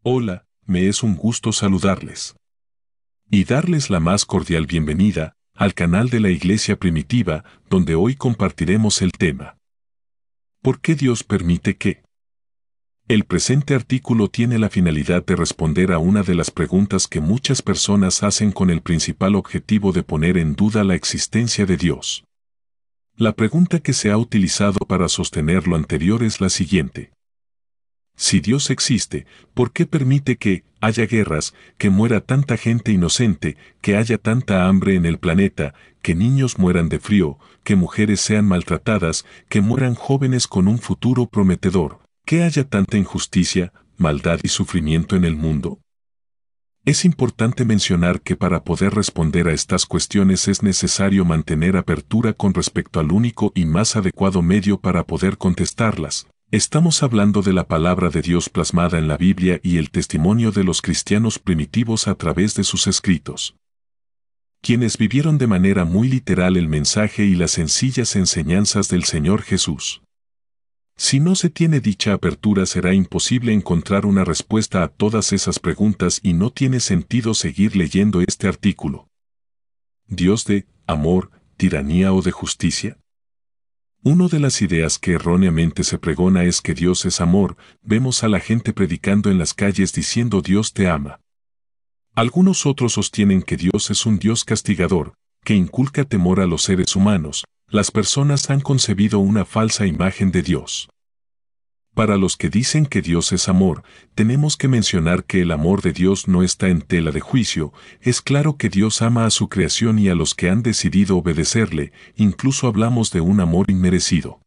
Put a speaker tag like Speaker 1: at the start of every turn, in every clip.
Speaker 1: Hola, me es un gusto saludarles. Y darles la más cordial bienvenida al canal de la Iglesia Primitiva, donde hoy compartiremos el tema: ¿por qué Dios permite que? El presente artículo tiene la finalidad de responder a una de las preguntas que muchas personas hacen con el principal objetivo de poner en duda la existencia de Dios. La pregunta que se ha utilizado para sostener lo anterior es la siguiente: si Dios existe, ¿por qué permite que haya guerras, que muera tanta gente inocente, que haya tanta hambre en el planeta, que niños mueran de frío, que mujeres sean maltratadas, que mueran jóvenes con un futuro prometedor, que haya tanta injusticia, maldad y sufrimiento en el mundo? Es importante mencionar que para poder responder a estas cuestiones es necesario mantener apertura con respecto al único y más adecuado medio para poder contestarlas. Estamos hablando de la palabra de Dios plasmada en la Biblia y el testimonio de los cristianos primitivos a través de sus escritos, quienes vivieron de manera muy literal el mensaje y las sencillas enseñanzas del Señor Jesús. Si no se tiene dicha apertura, será imposible encontrar una respuesta a todas esas preguntas y no tiene sentido seguir leyendo este artículo. ¿Dios de amor, tiranía o de justicia? Una de las ideas que erróneamente se pregona es que Dios es amor. Vemos a la gente predicando en las calles diciendo Dios te ama. Algunos otros sostienen que Dios es un Dios castigador, que inculca temor a los seres humanos. Las personas han concebido una falsa imagen de Dios. Para los que dicen que Dios es amor, tenemos que mencionar que el amor de Dios no está en tela de juicio. Es claro que Dios ama a su creación y a los que han decidido obedecerle. Incluso hablamos de un amor inmerecido.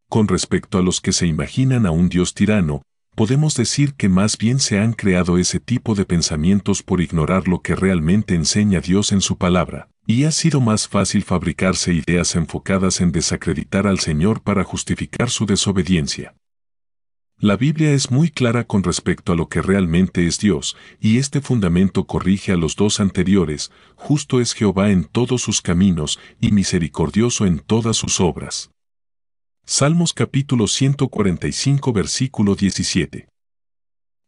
Speaker 1: Con respecto a los que se imaginan a un Dios tirano, podemos decir que más bien se han creado ese tipo de pensamientos por ignorar lo que realmente enseña Dios en su palabra, y ha sido más fácil fabricarse ideas enfocadas en desacreditar al Señor para justificar su desobediencia. La Biblia es muy clara con respecto a lo que realmente es Dios, y este fundamento corrige a los dos anteriores. Justo es Jehová en todos sus caminos, y misericordioso en todas sus obras. Salmos capítulo 145 versículo 17.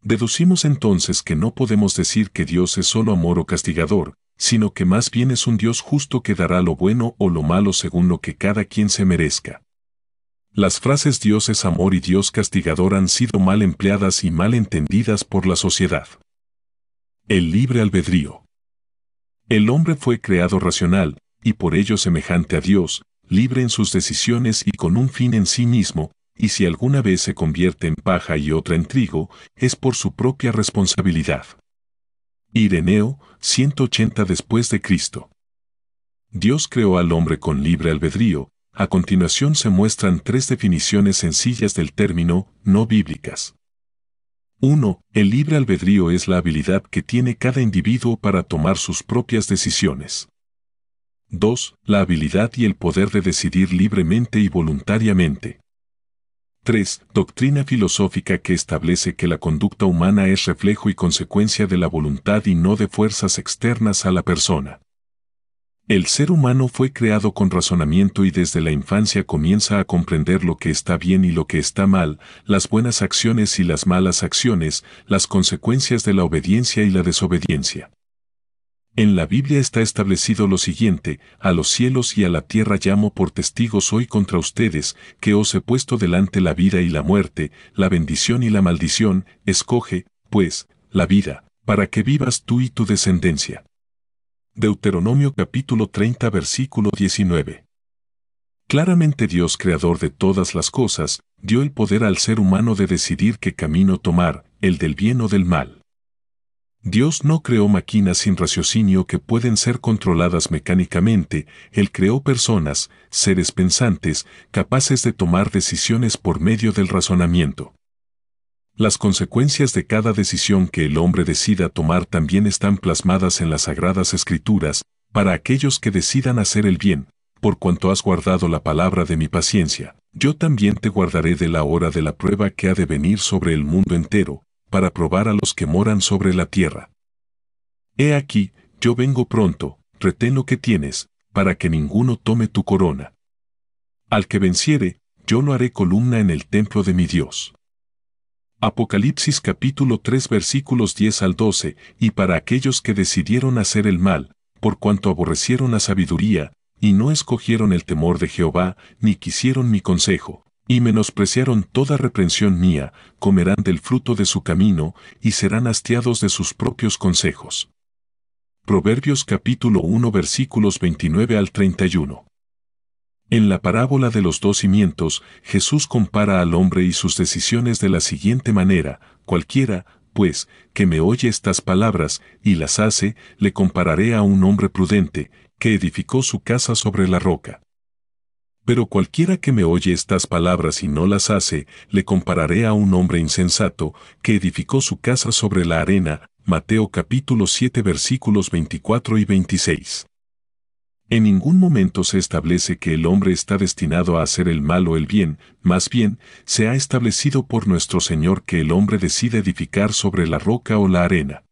Speaker 1: Deducimos entonces que no podemos decir que Dios es solo amor o castigador, sino que más bien es un Dios justo que dará lo bueno o lo malo según lo que cada quien se merezca. Las frases Dios es amor y Dios castigador han sido mal empleadas y mal entendidas por la sociedad. El libre albedrío. El hombre fue creado racional, y por ello semejante a Dios, libre en sus decisiones y con un fin en sí mismo, y si alguna vez se convierte en paja y otra en trigo, es por su propia responsabilidad. Ireneo, 180 después de Cristo. Dios creó al hombre con libre albedrío. A continuación se muestran tres definiciones sencillas del término, no bíblicas. 1. El libre albedrío es la habilidad que tiene cada individuo para tomar sus propias decisiones. 2. La habilidad y el poder de decidir libremente y voluntariamente. 3. Doctrina filosófica que establece que la conducta humana es reflejo y consecuencia de la voluntad y no de fuerzas externas a la persona. El ser humano fue creado con razonamiento y desde la infancia comienza a comprender lo que está bien y lo que está mal, las buenas acciones y las malas acciones, las consecuencias de la obediencia y la desobediencia. En la Biblia está establecido lo siguiente: a los cielos y a la tierra llamo por testigos hoy contra ustedes, que os he puesto delante la vida y la muerte, la bendición y la maldición. Escoge, pues, la vida, para que vivas tú y tu descendencia. Deuteronomio capítulo 30 versículo 19. Claramente Dios, creador de todas las cosas, dio el poder al ser humano de decidir qué camino tomar, el del bien o del mal. Dios no creó máquinas sin raciocinio que pueden ser controladas mecánicamente. Él creó personas, seres pensantes, capaces de tomar decisiones por medio del razonamiento. Las consecuencias de cada decisión que el hombre decida tomar también están plasmadas en las Sagradas Escrituras, para aquellos que decidan hacer el bien. Por cuanto has guardado la palabra de mi paciencia, yo también te guardaré de la hora de la prueba que ha de venir sobre el mundo entero, para probar a los que moran sobre la tierra. He aquí, yo vengo pronto, retén lo que tienes, para que ninguno tome tu corona. Al que venciere, yo lo haré columna en el templo de mi Dios. Apocalipsis capítulo 3 versículos 10 al 12, y para aquellos que decidieron hacer el mal, por cuanto aborrecieron la sabiduría, y no escogieron el temor de Jehová, ni quisieron mi consejo, y menospreciaron toda reprensión mía, comerán del fruto de su camino, y serán hastiados de sus propios consejos. Proverbios capítulo 1 versículos 29 al 31. En la parábola de los dos cimientos, Jesús compara al hombre y sus decisiones de la siguiente manera: cualquiera, pues, que me oye estas palabras y las hace, le compararé a un hombre prudente, que edificó su casa sobre la roca. Pero cualquiera que me oye estas palabras y no las hace, le compararé a un hombre insensato, que edificó su casa sobre la arena. Mateo capítulo 7 versículos 24 y 26. En ningún momento se establece que el hombre está destinado a hacer el mal o el bien, más bien, se ha establecido por nuestro Señor que el hombre decide edificar sobre la roca o la arena.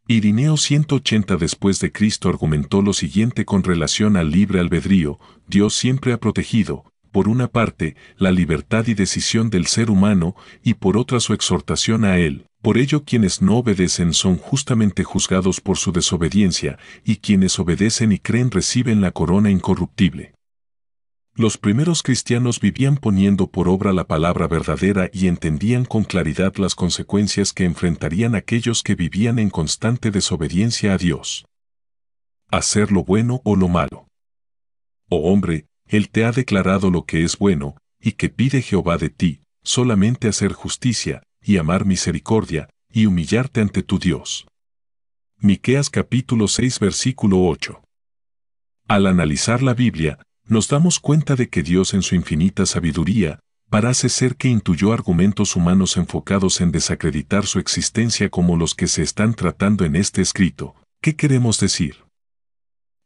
Speaker 1: Irineo 180 después de Cristo argumentó lo siguiente con relación al libre albedrío: Dios siempre ha protegido, por una parte, la libertad y decisión del ser humano, y por otra su exhortación a él. Por ello quienes no obedecen son justamente juzgados por su desobediencia, y quienes obedecen y creen reciben la corona incorruptible. Los primeros cristianos vivían poniendo por obra la palabra verdadera y entendían con claridad las consecuencias que enfrentarían aquellos que vivían en constante desobediencia a Dios. Hacer lo bueno o lo malo. Oh hombre, Él te ha declarado lo que es bueno, y que pide Jehová de ti, solamente hacer justicia, y amar misericordia, y humillarte ante tu Dios. Miqueas capítulo 6 versículo 8. Al analizar la Biblia, nos damos cuenta de que Dios en su infinita sabiduría, parece ser que intuyó argumentos humanos enfocados en desacreditar su existencia como los que se están tratando en este escrito. ¿Qué queremos decir?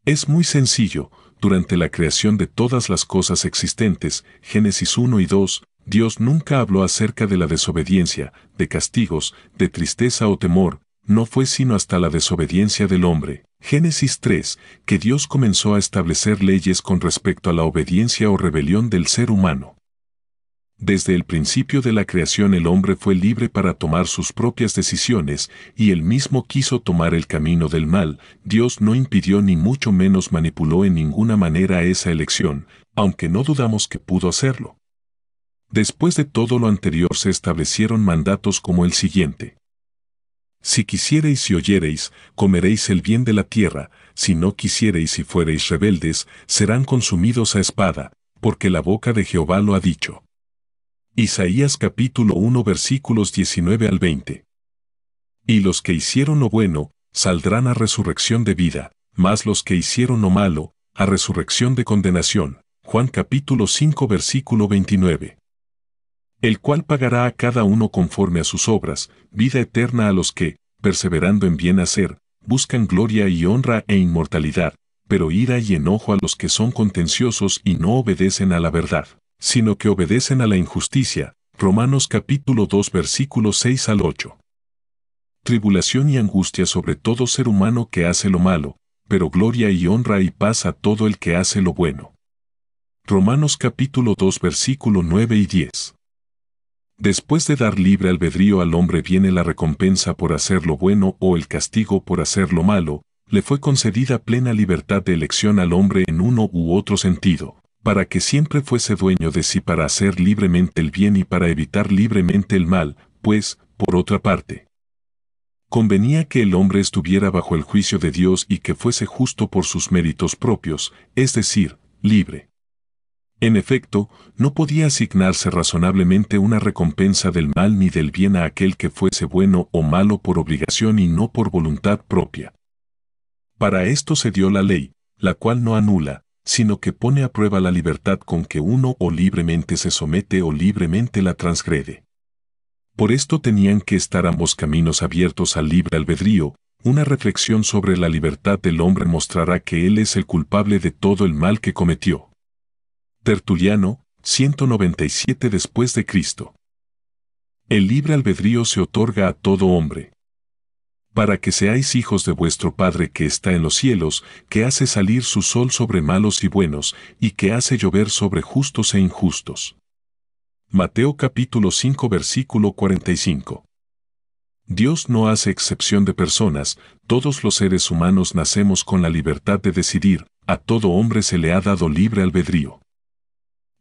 Speaker 1: Es muy sencillo. Durante la creación de todas las cosas existentes, Génesis 1 y 2, Dios nunca habló acerca de la desobediencia, de castigos, de tristeza o temor. No fue sino hasta la desobediencia del hombre, Génesis 3, que Dios comenzó a establecer leyes con respecto a la obediencia o rebelión del ser humano. Desde el principio de la creación el hombre fue libre para tomar sus propias decisiones, y él mismo quiso tomar el camino del mal. Dios no impidió ni mucho menos manipuló en ninguna manera esa elección, aunque no dudamos que pudo hacerlo. Después de todo lo anterior se establecieron mandatos como el siguiente: si quisiereis y oyereis, comeréis el bien de la tierra; si no quisiereis y fuereis rebeldes, serán consumidos a espada, porque la boca de Jehová lo ha dicho. Isaías capítulo 1 versículos 19 al 20. Y los que hicieron lo bueno, saldrán a resurrección de vida, mas los que hicieron lo malo, a resurrección de condenación. Juan capítulo 5 versículo 29. El cual pagará a cada uno conforme a sus obras, vida eterna a los que, perseverando en bien hacer, buscan gloria y honra e inmortalidad, pero ira y enojo a los que son contenciosos y no obedecen a la verdad, sino que obedecen a la injusticia. Romanos capítulo 2 versículos 6 al 8. Tribulación y angustia sobre todo ser humano que hace lo malo, pero gloria y honra y paz a todo el que hace lo bueno. Romanos capítulo 2 versículo 9 y 10. Después de dar libre albedrío al hombre viene la recompensa por hacer lo bueno o el castigo por hacer lo malo. Le fue concedida plena libertad de elección al hombre en uno u otro sentido, para que siempre fuese dueño de sí para hacer libremente el bien y para evitar libremente el mal, pues, por otra parte, convenía que el hombre estuviera bajo el juicio de Dios y que fuese justo por sus méritos propios, es decir, libre. En efecto, no podía asignarse razonablemente una recompensa del mal ni del bien a aquel que fuese bueno o malo por obligación y no por voluntad propia. Para esto se dio la ley, la cual no anula, sino que pone a prueba la libertad con que uno o libremente se somete o libremente la transgrede. Por esto tenían que estar ambos caminos abiertos al libre albedrío. Una reflexión sobre la libertad del hombre mostrará que él es el culpable de todo el mal que cometió. Tertuliano, 197 después de Cristo. El libre albedrío se otorga a todo hombre. Para que seáis hijos de vuestro Padre que está en los cielos, que hace salir su sol sobre malos y buenos, y que hace llover sobre justos e injustos. Mateo capítulo 5 versículo 45. Dios no hace excepción de personas, todos los seres humanos nacemos con la libertad de decidir, a todo hombre se le ha dado libre albedrío.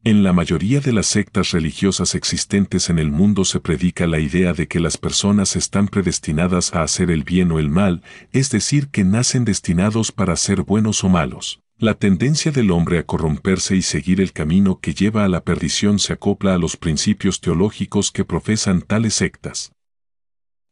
Speaker 1: En la mayoría de las sectas religiosas existentes en el mundo se predica la idea de que las personas están predestinadas a hacer el bien o el mal, es decir, que nacen destinados para ser buenos o malos. La tendencia del hombre a corromperse y seguir el camino que lleva a la perdición se acopla a los principios teológicos que profesan tales sectas.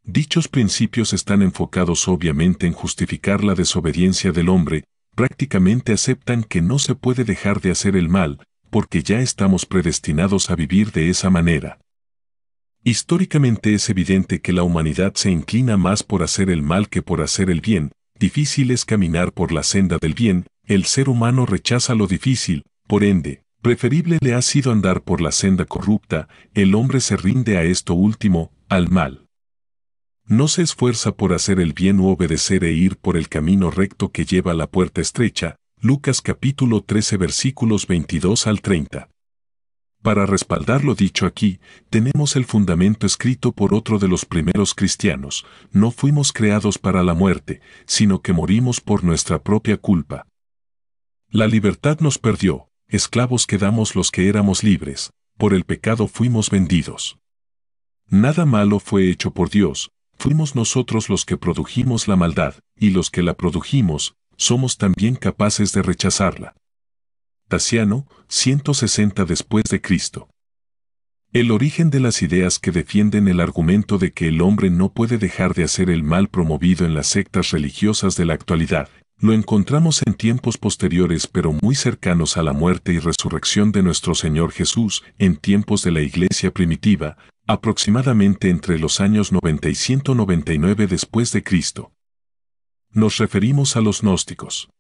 Speaker 1: Dichos principios están enfocados obviamente en justificar la desobediencia del hombre, prácticamente aceptan que no se puede dejar de hacer el mal, porque ya estamos predestinados a vivir de esa manera. Históricamente es evidente que la humanidad se inclina más por hacer el mal que por hacer el bien, difícil es caminar por la senda del bien, el ser humano rechaza lo difícil, por ende, preferible le ha sido andar por la senda corrupta, el hombre se rinde a esto último, al mal. No se esfuerza por hacer el bien u obedecer e ir por el camino recto que lleva a la puerta estrecha, Lucas capítulo 13 versículos 22 al 30. Para respaldar lo dicho aquí, tenemos el fundamento escrito por otro de los primeros cristianos: no fuimos creados para la muerte, sino que morimos por nuestra propia culpa. La libertad nos perdió, esclavos quedamos los que éramos libres, por el pecado fuimos vendidos. Nada malo fue hecho por Dios, fuimos nosotros los que produjimos la maldad, y los que la produjimos, somos también capaces de rechazarla. Tasiano, 160 después de Cristo. El origen de las ideas que defienden el argumento de que el hombre no puede dejar de hacer el mal promovido en las sectas religiosas de la actualidad, lo encontramos en tiempos posteriores pero muy cercanos a la muerte y resurrección de nuestro Señor Jesús, en tiempos de la Iglesia primitiva, aproximadamente entre los años 90 y 199 después de Cristo. Nos referimos a los gnósticos.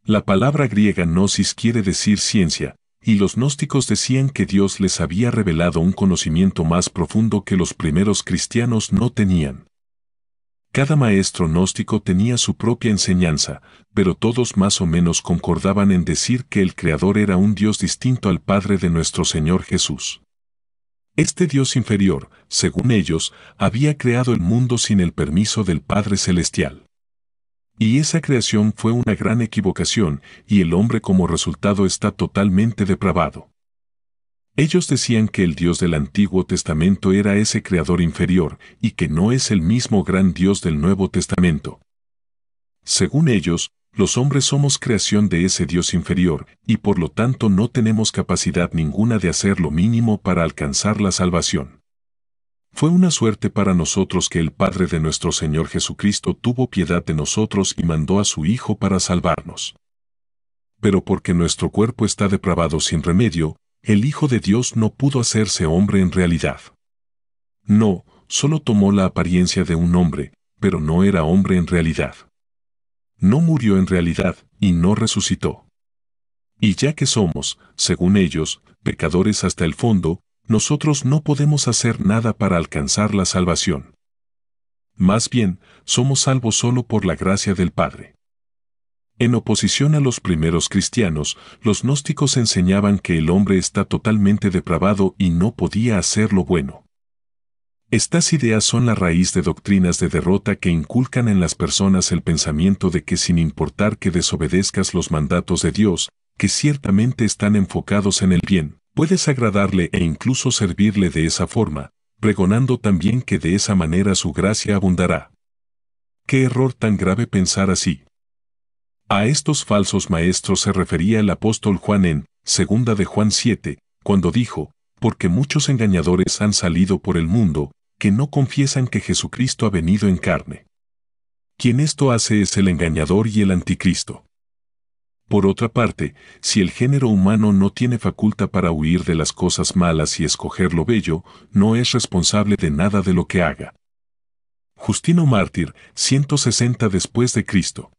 Speaker 1: La palabra griega gnosis quiere decir ciencia, y los gnósticos decían que Dios les había revelado un conocimiento más profundo que los primeros cristianos no tenían. Cada maestro gnóstico tenía su propia enseñanza, pero todos más o menos concordaban en decir que el Creador era un Dios distinto al Padre de nuestro Señor Jesús. Este Dios inferior, según ellos, había creado el mundo sin el permiso del Padre Celestial. Y esa creación fue una gran equivocación, y el hombre como resultado está totalmente depravado. Ellos decían que el Dios del Antiguo Testamento era ese creador inferior, y que no es el mismo gran Dios del Nuevo Testamento. Según ellos, los hombres somos creación de ese Dios inferior, y por lo tanto no tenemos capacidad ninguna de hacer lo mínimo para alcanzar la salvación. Fue una suerte para nosotros que el Padre de nuestro Señor Jesucristo tuvo piedad de nosotros y mandó a su Hijo para salvarnos. Pero porque nuestro cuerpo está depravado sin remedio, el Hijo de Dios no pudo hacerse hombre en realidad. No, solo tomó la apariencia de un hombre, pero no era hombre en realidad. No murió en realidad, y no resucitó. Y ya que somos, según ellos, pecadores hasta el fondo, nosotros no podemos hacer nada para alcanzar la salvación. Más bien, somos salvos solo por la gracia del Padre. En oposición a los primeros cristianos, los gnósticos enseñaban que el hombre está totalmente depravado y no podía hacer lo bueno. Estas ideas son la raíz de doctrinas de derrota que inculcan en las personas el pensamiento de que sin importar que desobedezcas los mandatos de Dios, que ciertamente están enfocados en el bien, puedes agradarle e incluso servirle de esa forma, pregonando también que de esa manera su gracia abundará. ¡Qué error tan grave pensar así! A estos falsos maestros se refería el apóstol Juan en 2 de Juan 7, cuando dijo: porque muchos engañadores han salido por el mundo, que no confiesan que Jesucristo ha venido en carne. Quien esto hace es el engañador y el anticristo. Por otra parte, si el género humano no tiene facultad para huir de las cosas malas y escoger lo bello, no es responsable de nada de lo que haga. Justino Mártir, 160 después de Cristo.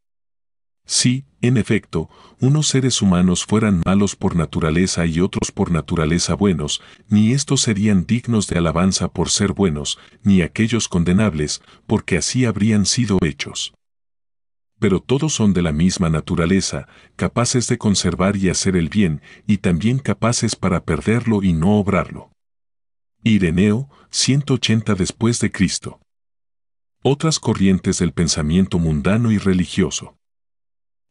Speaker 1: Si, en efecto, unos seres humanos fueran malos por naturaleza y otros por naturaleza buenos, ni estos serían dignos de alabanza por ser buenos, ni aquellos condenables, porque así habrían sido hechos. Pero todos son de la misma naturaleza, capaces de conservar y hacer el bien, y también capaces para perderlo y no obrarlo. Ireneo, 180 después de Cristo. Otras corrientes del pensamiento mundano y religioso.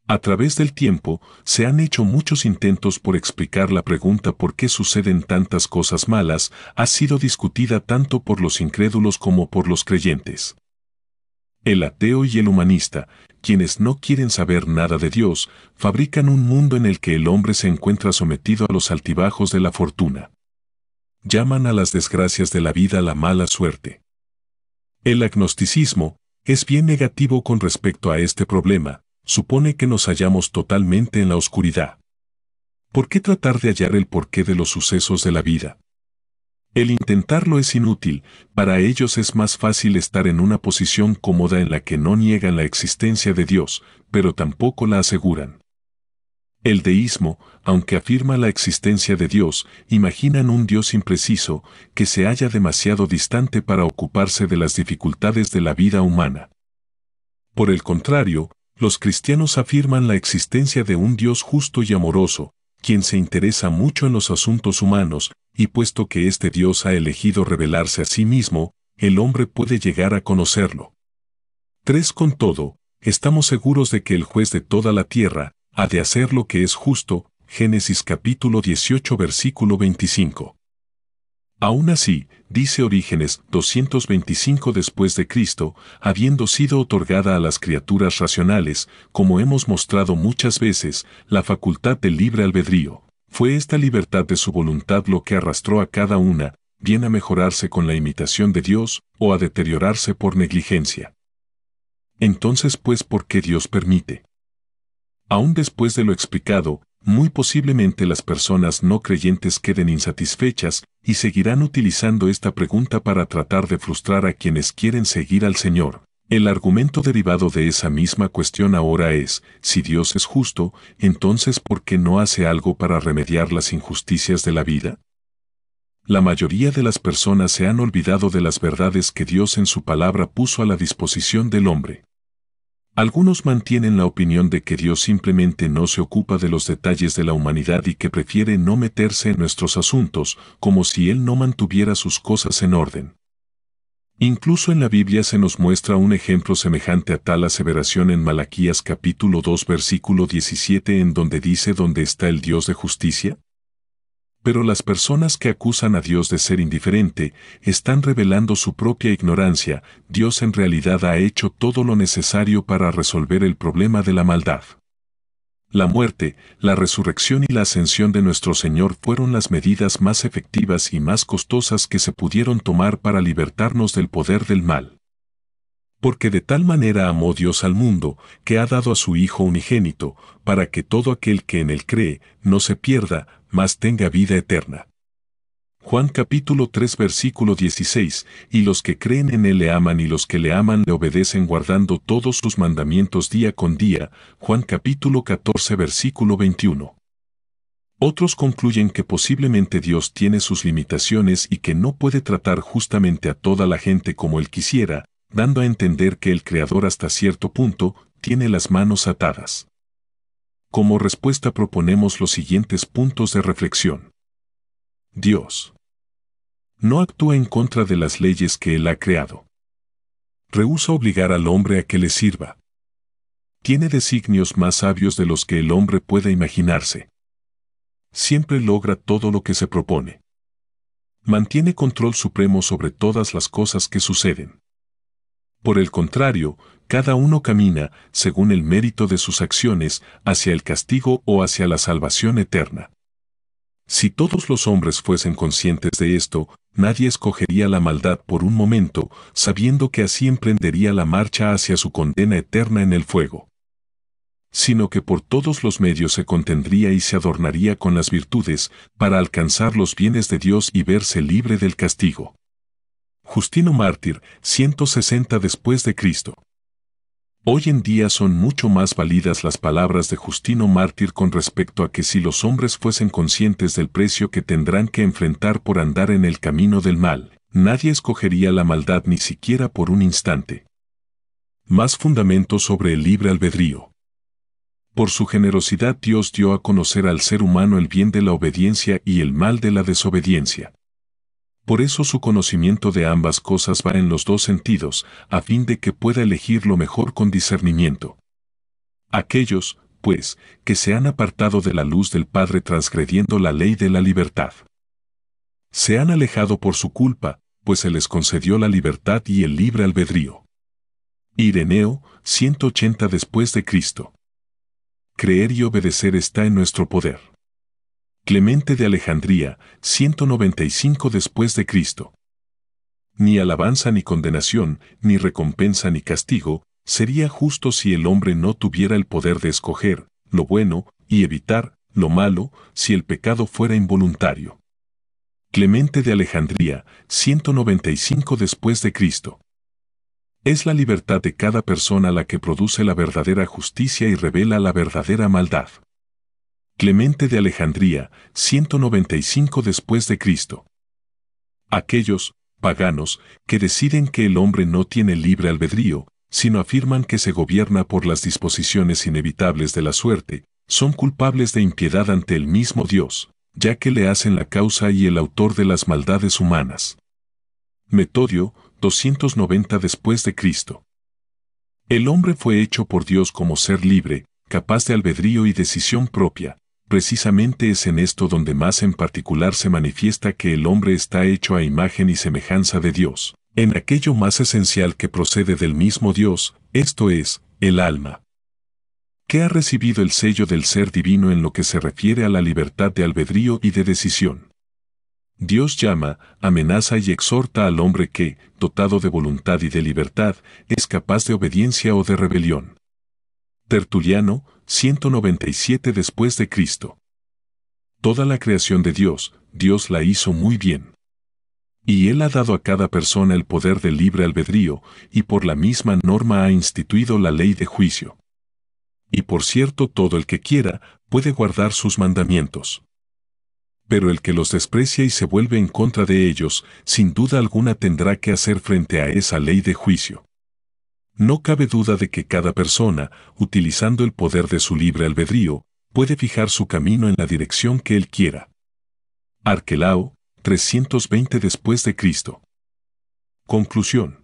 Speaker 1: A través del tiempo, se han hecho muchos intentos por explicar la pregunta por qué suceden tantas cosas malas, ha sido discutida tanto por los incrédulos como por los creyentes. El ateo y el humanista, quienes no quieren saber nada de Dios, fabrican un mundo en el que el hombre se encuentra sometido a los altibajos de la fortuna. Llaman a las desgracias de la vida la mala suerte. El agnosticismo es bien negativo con respecto a este problema, supone que nos hallamos totalmente en la oscuridad. ¿Por qué tratar de hallar el porqué de los sucesos de la vida? El intentarlo es inútil, para ellos es más fácil estar en una posición cómoda en la que no niegan la existencia de Dios, pero tampoco la aseguran. El deísmo, aunque afirma la existencia de Dios, imaginan un Dios impreciso, que se halla demasiado distante para ocuparse de las dificultades de la vida humana. Por el contrario, los cristianos afirman la existencia de un Dios justo y amoroso, quien se interesa mucho en los asuntos humanos, y puesto que este Dios ha elegido revelarse a sí mismo, el hombre puede llegar a conocerlo. 3. Con todo, estamos seguros de que el juez de toda la tierra ha de hacer lo que es justo. Génesis capítulo 18 versículo 25. Aún así, dice Orígenes 225 después de Cristo, habiendo sido otorgada a las criaturas racionales, como hemos mostrado muchas veces, la facultad del libre albedrío, fue esta libertad de su voluntad lo que arrastró a cada una, bien a mejorarse con la imitación de Dios, o a deteriorarse por negligencia. Entonces, pues, ¿por qué Dios permite? Aún después de lo explicado, muy posiblemente las personas no creyentes queden insatisfechas y seguirán utilizando esta pregunta para tratar de frustrar a quienes quieren seguir al Señor. El argumento derivado de esa misma cuestión ahora es, si Dios es justo, entonces ¿por qué no hace algo para remediar las injusticias de la vida? La mayoría de las personas se han olvidado de las verdades que Dios en su palabra puso a la disposición del hombre. Algunos mantienen la opinión de que Dios simplemente no se ocupa de los detalles de la humanidad y que prefiere no meterse en nuestros asuntos, como si Él no mantuviera sus cosas en orden. Incluso en la Biblia se nos muestra un ejemplo semejante a tal aseveración en Malaquías capítulo 2 versículo 17 en donde dice ¿dónde está el Dios de justicia? Pero las personas que acusan a Dios de ser indiferente están revelando su propia ignorancia. Dios en realidad ha hecho todo lo necesario para resolver el problema de la maldad. La muerte, la resurrección y la ascensión de nuestro Señor fueron las medidas más efectivas y más costosas que se pudieron tomar para libertarnos del poder del mal. Porque de tal manera amó Dios al mundo, que ha dado a su Hijo unigénito, para que todo aquel que en él cree, no se pierda, mas tenga vida eterna. Juan capítulo 3 versículo 16, y los que creen en él le aman y los que le aman le obedecen guardando todos sus mandamientos día con día. Juan capítulo 14 versículo 21. Otros concluyen que posiblemente Dios tiene sus limitaciones y que no puede tratar justamente a toda la gente como él quisiera, dando a entender que el Creador hasta cierto punto tiene las manos atadas. Como respuesta proponemos los siguientes puntos de reflexión. Dios no actúa en contra de las leyes que Él ha creado. Rehúsa obligar al hombre a que le sirva. Tiene designios más sabios de los que el hombre pueda imaginarse. Siempre logra todo lo que se propone. Mantiene control supremo sobre todas las cosas que suceden. Por el contrario, cada uno camina, según el mérito de sus acciones, hacia el castigo o hacia la salvación eterna. Si todos los hombres fuesen conscientes de esto, nadie escogería la maldad por un momento, sabiendo que así emprendería la marcha hacia su condena eterna en el fuego. Sino que por todos los medios se contendría y se adornaría con las virtudes, para alcanzar los bienes de Dios y verse libre del castigo. Justino Mártir, 160 después de Cristo. Hoy en día son mucho más válidas las palabras de Justino Mártir con respecto a que si los hombres fuesen conscientes del precio que tendrán que enfrentar por andar en el camino del mal, nadie escogería la maldad ni siquiera por un instante. Más fundamentos sobre el libre albedrío. Por su generosidad Dios dio a conocer al ser humano el bien de la obediencia y el mal de la desobediencia. Por eso su conocimiento de ambas cosas va en los dos sentidos, a fin de que pueda elegir lo mejor con discernimiento. Aquellos, pues, que se han apartado de la luz del Padre transgrediendo la ley de la libertad, se han alejado por su culpa, pues se les concedió la libertad y el libre albedrío. Ireneo, 180 después de Cristo. Creer y obedecer está en nuestro poder. Clemente de Alejandría, 195 después de Cristo. Ni alabanza ni condenación, ni recompensa ni castigo, sería justo si el hombre no tuviera el poder de escoger lo bueno y evitar lo malo, si el pecado fuera involuntario. Clemente de Alejandría, 195 después de Cristo. Es la libertad de cada persona la que produce la verdadera justicia y revela la verdadera maldad. Clemente de Alejandría, 195 después de Cristo. Aquellos paganos que deciden que el hombre no tiene libre albedrío, sino afirman que se gobierna por las disposiciones inevitables de la suerte, son culpables de impiedad ante el mismo Dios, ya que le hacen la causa y el autor de las maldades humanas. Metodio, 290 después de Cristo. El hombre fue hecho por Dios como ser libre, capaz de albedrío y decisión propia. Precisamente es en esto donde más en particular se manifiesta que el hombre está hecho a imagen y semejanza de Dios, en aquello más esencial que procede del mismo Dios, esto es, el alma, que ha recibido el sello del ser divino en lo que se refiere a la libertad de albedrío y de decisión. Dios llama, amenaza y exhorta al hombre que, dotado de voluntad y de libertad, es capaz de obediencia o de rebelión. Tertuliano, 197 después de Cristo. Toda la creación de Dios, Dios la hizo muy bien. Y Él ha dado a cada persona el poder del libre albedrío, y por la misma norma ha instituido la ley de juicio. Y por cierto, todo el que quiera, puede guardar sus mandamientos. Pero el que los desprecia y se vuelve en contra de ellos, sin duda alguna tendrá que hacer frente a esa ley de juicio. No cabe duda de que cada persona, utilizando el poder de su libre albedrío, puede fijar su camino en la dirección que él quiera. Arquelao, 320 después de Cristo. Conclusión.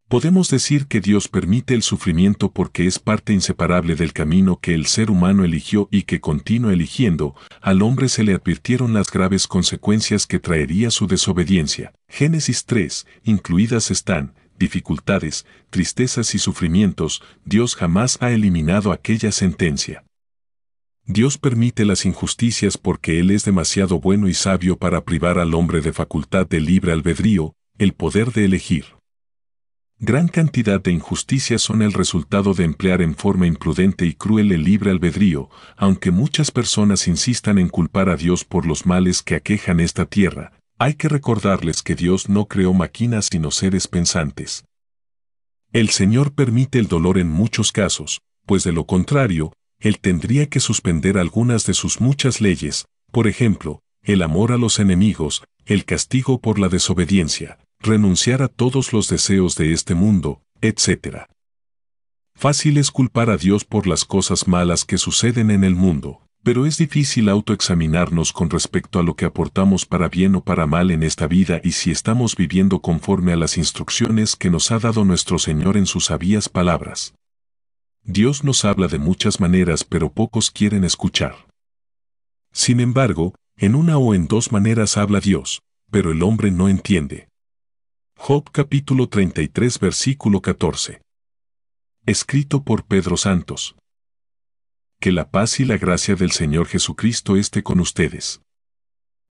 Speaker 1: Podemos decir que Dios permite el sufrimiento porque es parte inseparable del camino que el ser humano eligió y que continúa eligiendo. Al hombre se le advirtieron las graves consecuencias que traería su desobediencia. Génesis 3, incluidas están dificultades, tristezas y sufrimientos. Dios jamás ha eliminado aquella sentencia. Dios permite las injusticias porque Él es demasiado bueno y sabio para privar al hombre de facultad de libre albedrío, el poder de elegir. Gran cantidad de injusticias son el resultado de emplear en forma imprudente y cruel el libre albedrío, aunque muchas personas insistan en culpar a Dios por los males que aquejan esta tierra. Hay que recordarles que Dios no creó máquinas sino seres pensantes. El Señor permite el dolor en muchos casos, pues de lo contrario, Él tendría que suspender algunas de sus muchas leyes, por ejemplo, el amor a los enemigos, el castigo por la desobediencia, renunciar a todos los deseos de este mundo, etc. Fácil es culpar a Dios por las cosas malas que suceden en el mundo, pero es difícil autoexaminarnos con respecto a lo que aportamos para bien o para mal en esta vida y si estamos viviendo conforme a las instrucciones que nos ha dado nuestro Señor en sus sabias palabras. Dios nos habla de muchas maneras, pero pocos quieren escuchar. Sin embargo, en una o en dos maneras habla Dios, pero el hombre no entiende. Job capítulo 33 versículo 14. Escrito por Pedro Santos. Que la paz y la gracia del Señor Jesucristo esté con ustedes.